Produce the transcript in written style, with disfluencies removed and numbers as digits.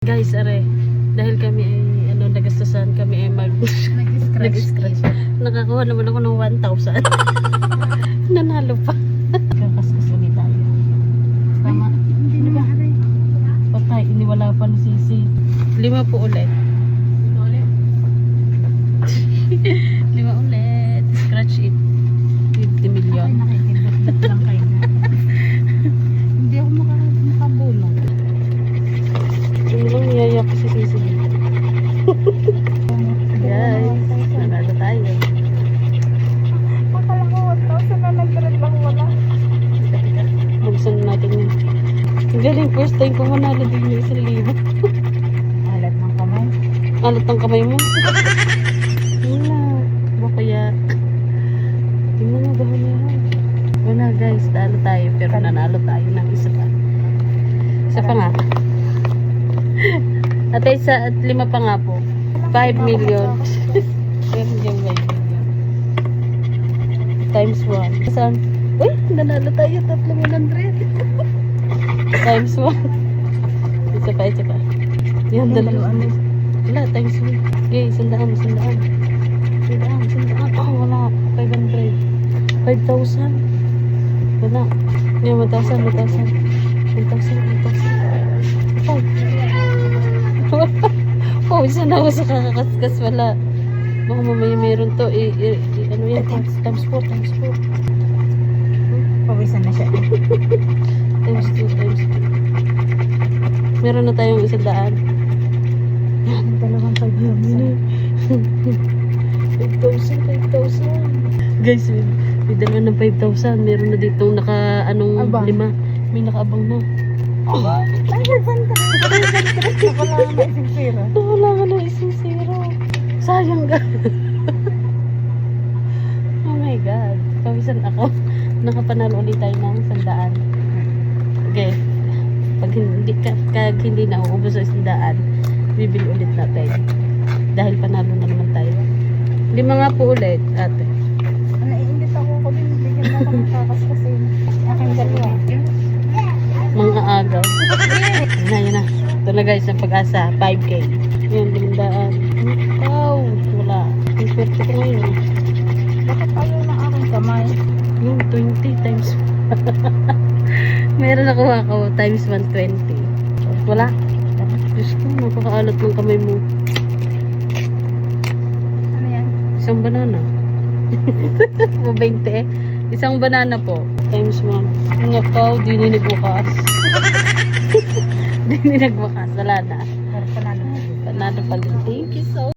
Guys, are, dahil kami ay nagastusan, kami ay nag-scratch. Nakakuha naman ako ng 1,000. Nanalo pa. Kakaskas ulit tayo. Tama. Hindi na maharay. Patay, iniwala pa ni Sisi. 5 po ulit. 5 ulit. Scratch it. 50 million. Nakikindot lang kayo. Hindi ako makabulong. Hindi lang niyayak ko si Sisi. Guys, nanalo tayo. Akala ko 1,000 na nag-red lang wala. Buksan natin yun. Ang galing, first time ko manalo din yung 1,000. Alat ng kamay. Alat ang kamay mo. Wala. Ba kaya? Tingnan mo ba yan? Wala guys, talo tayo. Pero nanalo tayo ng isa pa. Isa pa nga. At isa at 5 pa nga po. 5 million. Meron diyang 5 million. Times 1. Saan? Uy, nanalo tayo. 300. Times 1. Isa pa, isa pa. Yan, dalawa. Wala, times 1. Okay, sandaan. Oh, wala. 500. 5,000. Wala. Yan, 1,000. 1,000. Oh, isa na ako sa kakakaskas. Wala. Baka mamaya meron to. Ano yan? Times 4. Pawisan na siya. Times 2. Meron na tayong 100. Yan, dalawang 5 million. 5,000. Guys, may dalawa ng 5,000. Meron na dito naka-5. May nakaabang na. Wala na isang sira. Wala ka na isang zero. Sayang ka. Oh my God. Pawisan ako. Nakapanalo ulit tayo ng 100. Okay. Pag hindi na uubos sa 100, bibili ulit natin. Dahil panalo na naman tayo. 5 nga po ulit, ate. Naiinit ako ko din. Bigyan na ako ng kakaskasin. Aking dalawa. Mga agaw. Yan na. Ito na guys, ang pag-asa. 5K. Yan, 500. Wow. Wala. Ang swerte ko ngayon. Bakit ayaw ng aking kamay? Yung 20 times. Meron ako times 120. Wala. Diyos ko, napakaalat ng kamay mo. Ano yan? Isang banana. 20 eh. Isang banana po. Times 1. Nakaw, di na nagbukas. Di na nagbukas. Wala na. Pero panalo. Panalo pa din. Thank you so